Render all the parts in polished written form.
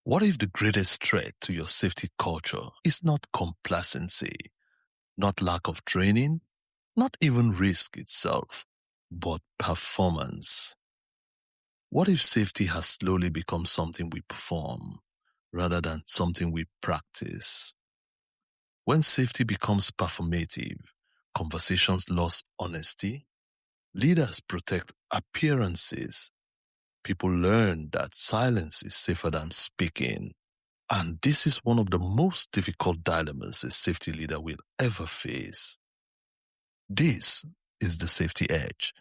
What if the greatest threat to your safety culture is not complacency, not lack of training, not even risk itself, but performance? What if safety has slowly become something we perform rather than something we practice? When safety becomes performative, conversations lose honesty, leaders protect appearances, people learn that silence is safer than speaking. And this is one of the most difficult dilemmas a safety leader will ever face. This is the Safety Edge.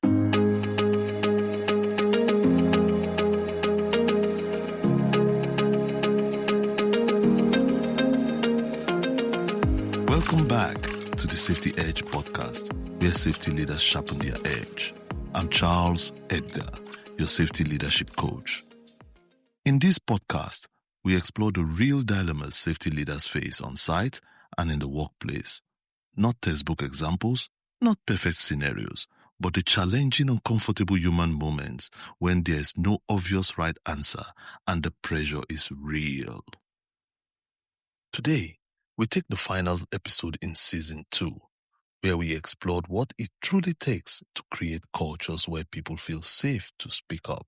Welcome back to the Safety Edge podcast, where safety leaders sharpen their edge. I'm Charles Edgar, your safety leadership coach. In this podcast, we explore the real dilemmas safety leaders face on site and in the workplace. Not textbook examples, not perfect scenarios, but the challenging, uncomfortable human moments when there's no obvious right answer and the pressure is real. Today, we take the final episode in Season 2, where we explored what it truly takes to create cultures where people feel safe to speak up.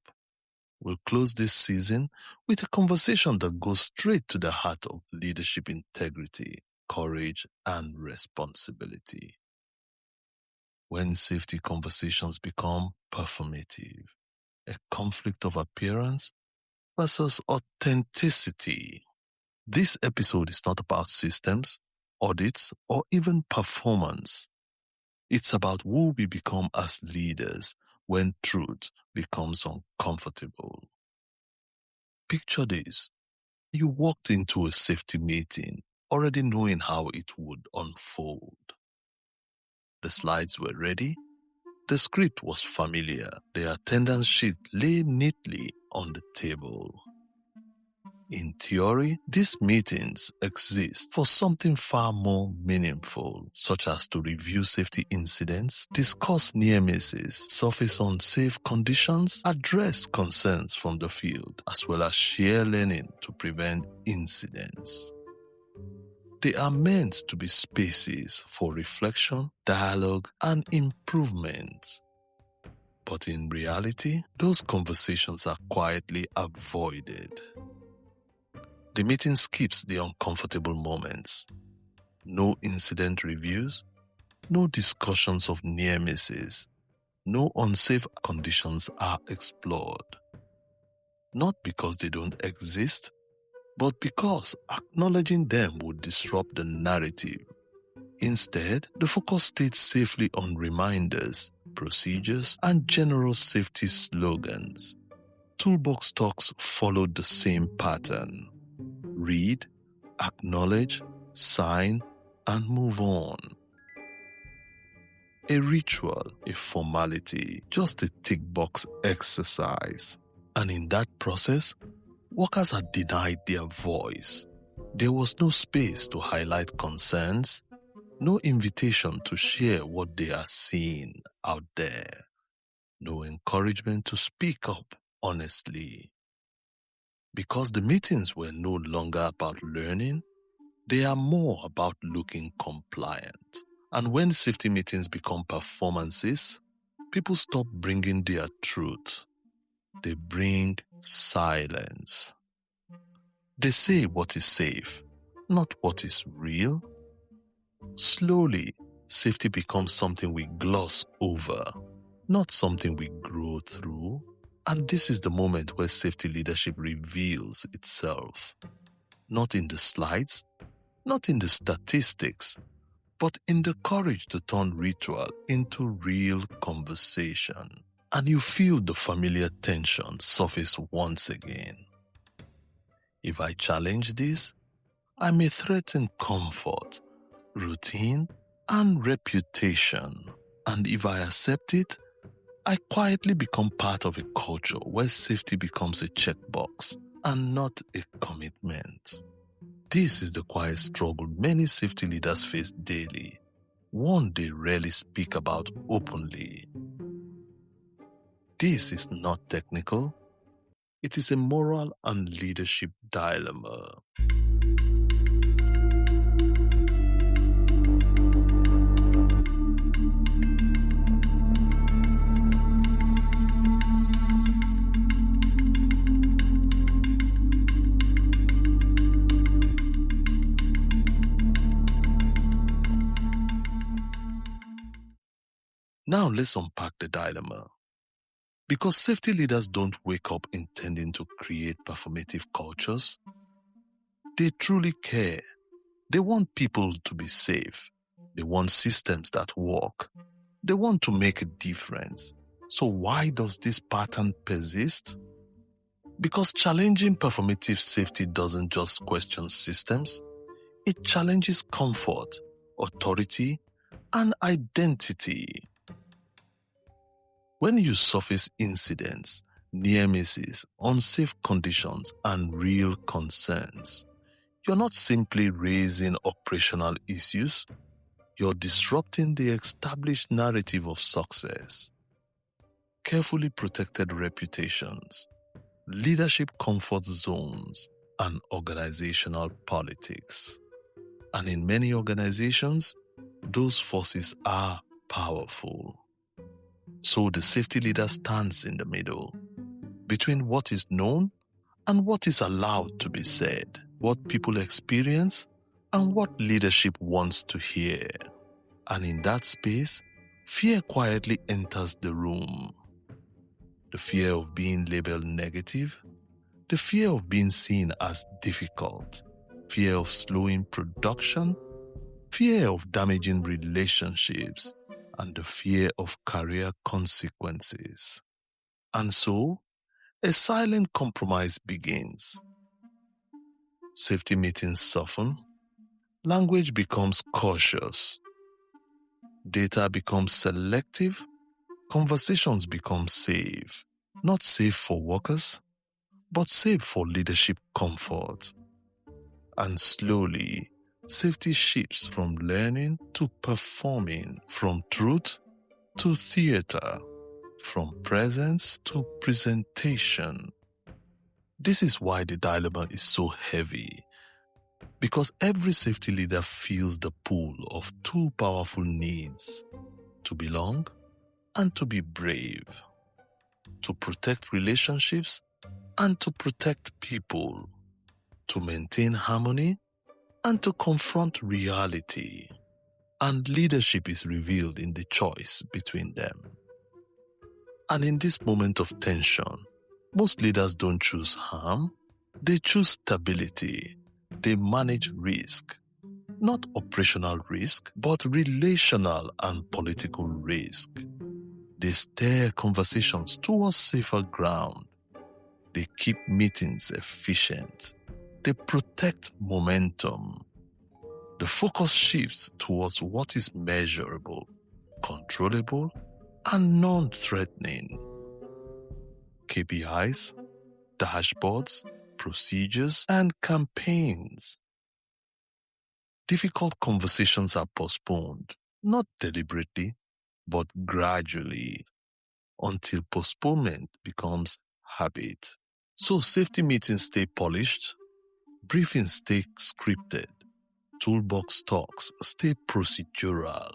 We'll close this season with a conversation that goes straight to the heart of leadership integrity, courage, and responsibility. When safety conversations become performative, a conflict of appearance versus authenticity. This episode is not about systems, audits, or even performance. It's about who we become as leaders when truth becomes uncomfortable. Picture this. You walked into a safety meeting already knowing how it would unfold. The slides were ready. The script was familiar. The attendance sheet lay neatly on the table. In theory, these meetings exist for something far more meaningful, such as to review safety incidents, discuss near misses, surface unsafe conditions, address concerns from the field, as well as share learning to prevent incidents. They are meant to be spaces for reflection, dialogue, and improvement. But in reality, those conversations are quietly avoided. The meeting skips the uncomfortable moments. No incident reviews, no discussions of near misses, no unsafe conditions are explored. Not because they don't exist, but because acknowledging them would disrupt the narrative. Instead, the focus stayed safely on reminders, procedures, and general safety slogans. Toolbox talks followed the same pattern. Read, acknowledge, sign, and move on. A ritual, a formality, just a tick box exercise. And in that process, workers are denied their voice. There was no space to highlight concerns, no invitation to share what they are seeing out there, no encouragement to speak up honestly. Because the meetings were no longer about learning, they are more about looking compliant. And when safety meetings become performances, people stop bringing their truth. They bring silence. They say what is safe, not what is real. Slowly, safety becomes something we gloss over, not something we grow through. And this is the moment where safety leadership reveals itself. Not in the slides, not in the statistics, but in the courage to turn ritual into real conversation. And you feel the familiar tension surface once again. If I challenge this, I may threaten comfort, routine, and reputation. And if I accept it, I quietly become part of a culture where safety becomes a checkbox and not a commitment. This is the quiet struggle many safety leaders face daily, one they rarely speak about openly. This is not technical, It is a moral and leadership dilemma. Now let's unpack the dilemma. Because safety leaders don't wake up intending to create performative cultures, they truly care. They want people to be safe. They want systems that work. They want to make a difference. So why does this pattern persist? Because challenging performative safety doesn't just question systems, it challenges comfort, authority, and identity. When you surface incidents, near misses, unsafe conditions, and real concerns, you're not simply raising operational issues, you're disrupting the established narrative of success. Carefully protected reputations, leadership comfort zones, and organizational politics. And in many organizations, those forces are powerful. So the safety leader stands in the middle, between what is known and what is allowed to be said, what people experience and what leadership wants to hear. And in that space, fear quietly enters the room. The fear of being labeled negative, the fear of being seen as difficult, fear of slowing production, fear of damaging relationships, and the fear of career consequences. And so, a silent compromise begins. Safety meetings soften, language becomes cautious, data becomes selective, conversations become safe. Not safe for workers, but safe for leadership comfort. And slowly, safety shifts from learning to performing, from truth to theater, from presence to presentation. This is why the dilemma is so heavy, because every safety leader feels the pull of two powerful needs: to belong and to be brave, to protect relationships and to protect people, to maintain harmony and to confront reality. And leadership is revealed in the choice between them. And in this moment of tension, most leaders don't choose harm, they choose stability. They manage risk, not operational risk, but relational and political risk. They steer conversations towards safer ground. They keep meetings efficient. They protect momentum. The focus shifts towards what is measurable, controllable, and non-threatening. KPIs, dashboards, procedures, and campaigns. Difficult conversations are postponed, not deliberately, but gradually, until postponement becomes habit. So safety meetings stay polished, briefings stay scripted, toolbox talks stay procedural,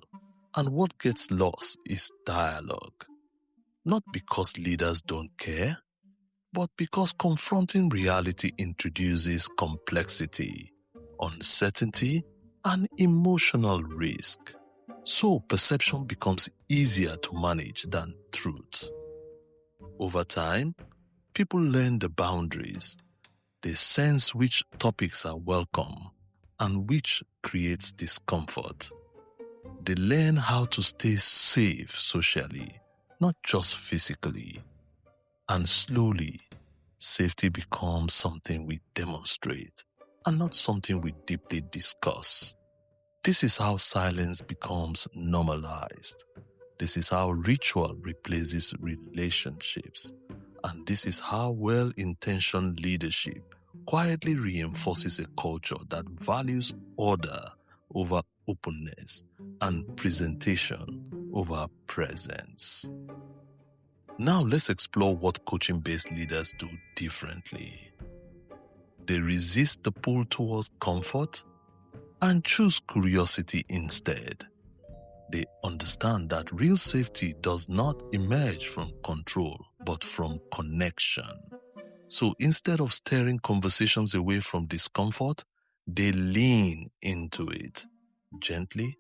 and what gets lost is dialogue. Not because leaders don't care, but because confronting reality introduces complexity, uncertainty, and emotional risk. So perception becomes easier to manage than truth. Over time, people learn the boundaries. They sense which topics are welcome and which creates discomfort. They learn how to stay safe socially, not just physically. And slowly, safety becomes something we demonstrate and not something we deeply discuss. This is how silence becomes normalized. This is how ritual replaces relationships. And this is how well-intentioned leadership quietly reinforces a culture that values order over openness and presentation over presence. Now let's explore what coaching-based leaders do differently. They resist the pull toward comfort and choose curiosity instead. They understand that real safety does not emerge from control, but from connection. So instead of steering conversations away from discomfort, they lean into it gently,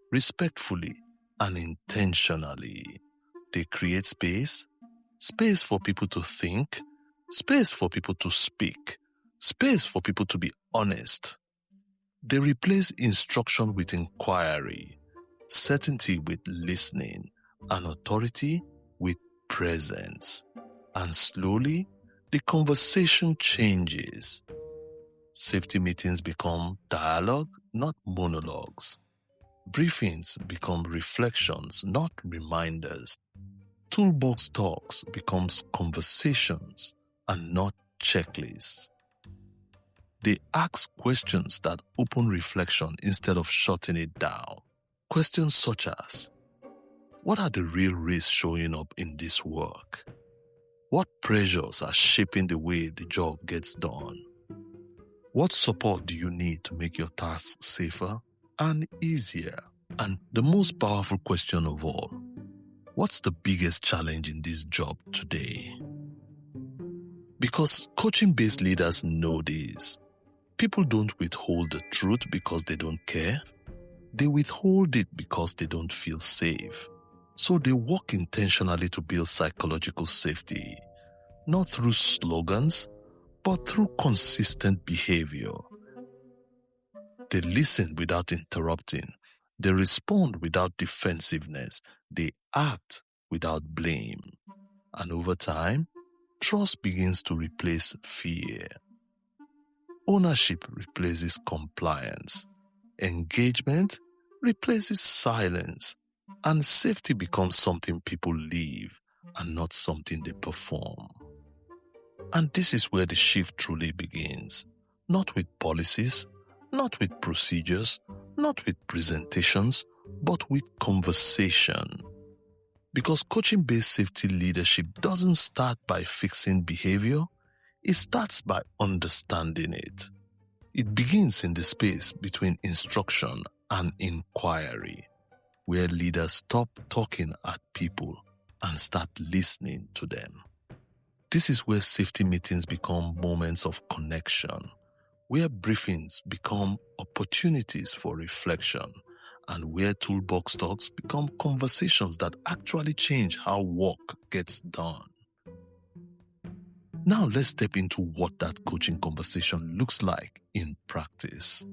respectfully, and intentionally. They create space for people to think, space for people to speak, space for people to be honest. They replace instruction with inquiry, certainty with listening, and authority with presence. And slowly, the conversation changes. Safety meetings become dialogue, not monologues. Briefings become reflections, not reminders. Toolbox talks becomes conversations and not checklists. They ask questions that open reflection instead of shutting it down. Questions such as, what are the real risks showing up in this work? What pressures are shaping the way the job gets done? What support do you need to make your tasks safer and easier? And the most powerful question of all, what's the biggest challenge in this job today? Because coaching-based leaders know this. People don't withhold the truth because they don't care. They withhold it because they don't feel safe. So they work intentionally to build psychological safety, not through slogans, but through consistent behavior. They listen without interrupting. They respond without defensiveness. They act without blame. And over time, trust begins to replace fear. Ownership replaces compliance. Engagement replaces silence. And safety becomes something people live and not something they perform. And this is where the shift truly begins. Not with policies, not with procedures, not with presentations, but with conversation. Because coaching-based safety leadership doesn't start by fixing behavior, it starts by understanding it. It begins in the space between instruction and inquiry, where leaders stop talking at people and start listening to them. This is where safety meetings become moments of connection, where briefings become opportunities for reflection, and where toolbox talks become conversations that actually change how work gets done. Now let's step into what that coaching conversation looks like in practice.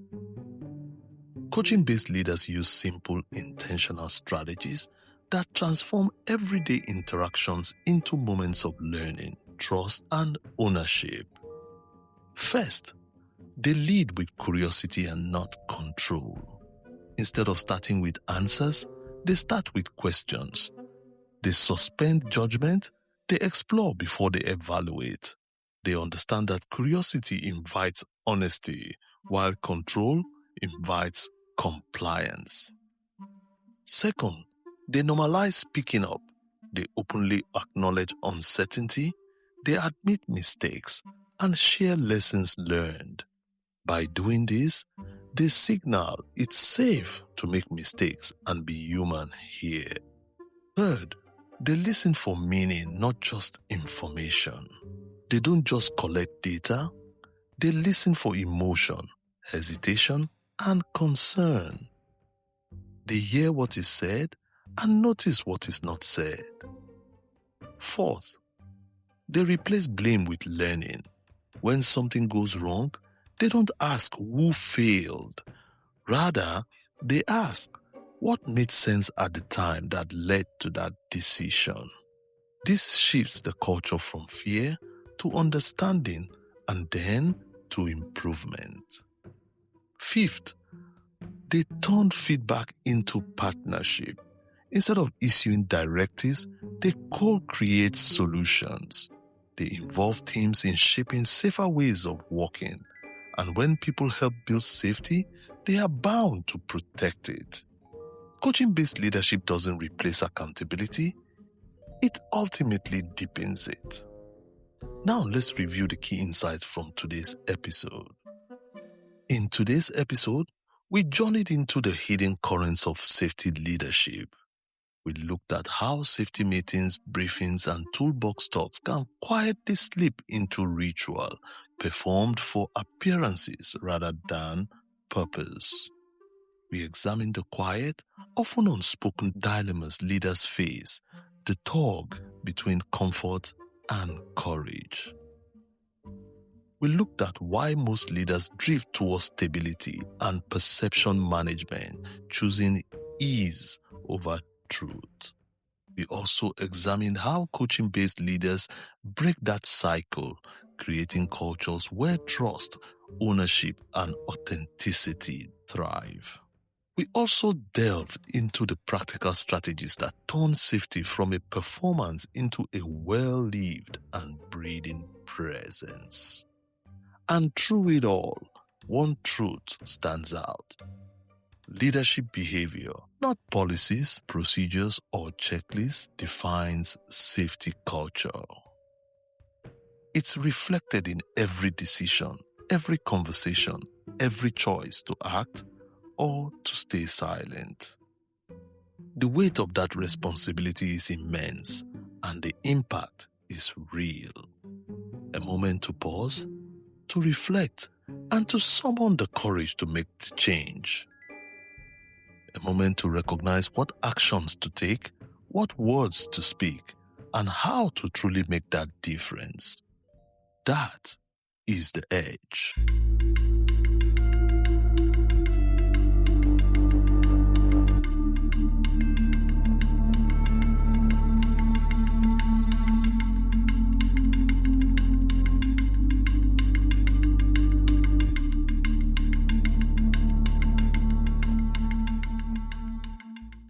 Coaching-based leaders use simple, intentional strategies that transform everyday interactions into moments of learning, trust, and ownership. First, they lead with curiosity and not control. Instead of starting with answers, they start with questions. They suspend judgment, they explore before they evaluate. They understand that curiosity invites honesty, while control invites compliance. Second, they normalize speaking up. They openly acknowledge uncertainty, they admit mistakes, and share lessons learned. By doing this, they signal it's safe to make mistakes and be human here. Third, they listen for meaning, not just information. They don't just collect data, they listen for emotion, hesitation, and concern. They hear what is said and notice what is not said. Fourth, they replace blame with learning. When something goes wrong, they don't ask who failed. Rather, they ask what made sense at the time that led to that decision. This shifts the culture from fear to understanding and then to improvement. Fifth, they turn feedback into partnership. Instead of issuing directives, they co-create solutions. They involve teams in shaping safer ways of working. And when people help build safety, they are bound to protect it. Coaching-based leadership doesn't replace accountability, it ultimately deepens it. Now let's review the key insights from today's episode. In today's episode, we journeyed into the hidden currents of safety leadership. We looked at how safety meetings, briefings, and toolbox talks can quietly slip into ritual, performed for appearances rather than purpose. We examined the quiet, often unspoken dilemmas leaders face, the tug between comfort and courage. We looked at why most leaders drift towards stability and perception management, choosing ease over truth. We also examined how coaching-based leaders break that cycle, creating cultures where trust, ownership, and authenticity thrive. We also delved into the practical strategies that turn safety from a performance into a well-lived and breathing presence. And through it all, one truth stands out. Leadership behavior, not policies, procedures, or checklists, defines safety culture. It's reflected in every decision, every conversation, every choice to act or to stay silent. The weight of that responsibility is immense, and the impact is real. A moment to pause, to reflect, and to summon the courage to make the change. A moment to recognize what actions to take, what words to speak, and how to truly make that difference. That is the edge.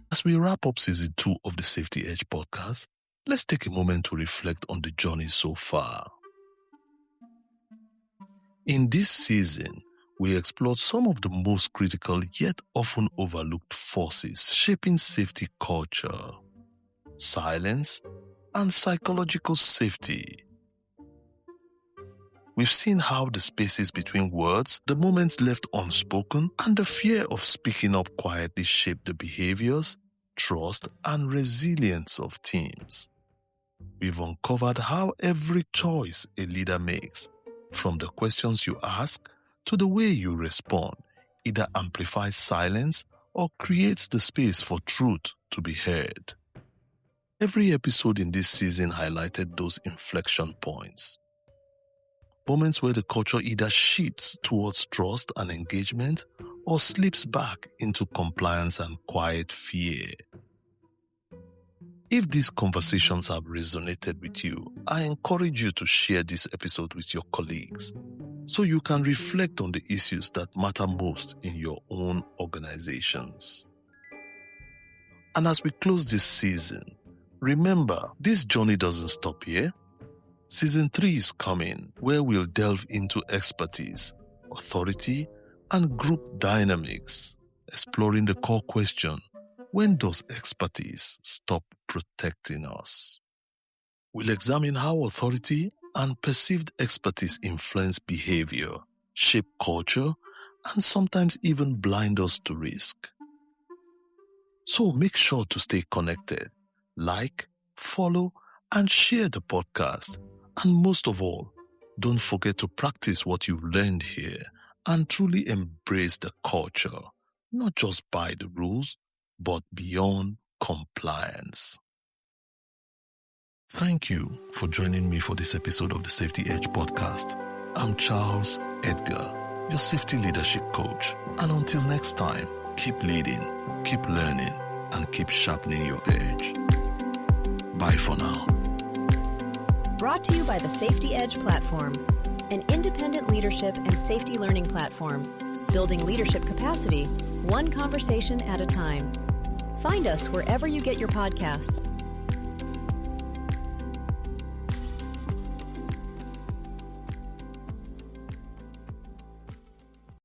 As we wrap up Season 2 of the Safety Edge podcast, let's take a moment to reflect on the journey so far. In this season, we explored some of the most critical yet often overlooked forces shaping safety culture: silence and psychological safety. We've seen how the spaces between words, the moments left unspoken, and the fear of speaking up quietly shape the behaviors, trust, and resilience of teams. We've uncovered how every choice a leader makes, from the questions you ask to the way you respond, either amplifies silence or creates the space for truth to be heard. Every episode in this season highlighted those inflection points. Moments where the culture either shifts towards trust and engagement or slips back into compliance and quiet fear. If these conversations have resonated with you, I encourage you to share this episode with your colleagues so you can reflect on the issues that matter most in your own organizations. And as we close this season, remember, this journey doesn't stop here. Season 3 is coming, where we'll delve into expertise, authority, and group dynamics, exploring the core question: when does expertise stop protecting us? We'll examine how authority and perceived expertise influence behavior, shape culture, and sometimes even blind us to risk. So make sure to stay connected, like, follow, and share the podcast. And most of all, don't forget to practice what you've learned here and truly embrace the culture, not just by the rules, but beyond compliance. Thank you for joining me for this episode of the Safety Edge podcast. I'm Charles Edgar, your safety leadership coach. And until next time, keep leading, keep learning, and keep sharpening your edge. Bye for now. Brought to you by the Safety Edge platform, an independent leadership and safety learning platform, building leadership capacity, one conversation at a time. Find us wherever you get your podcasts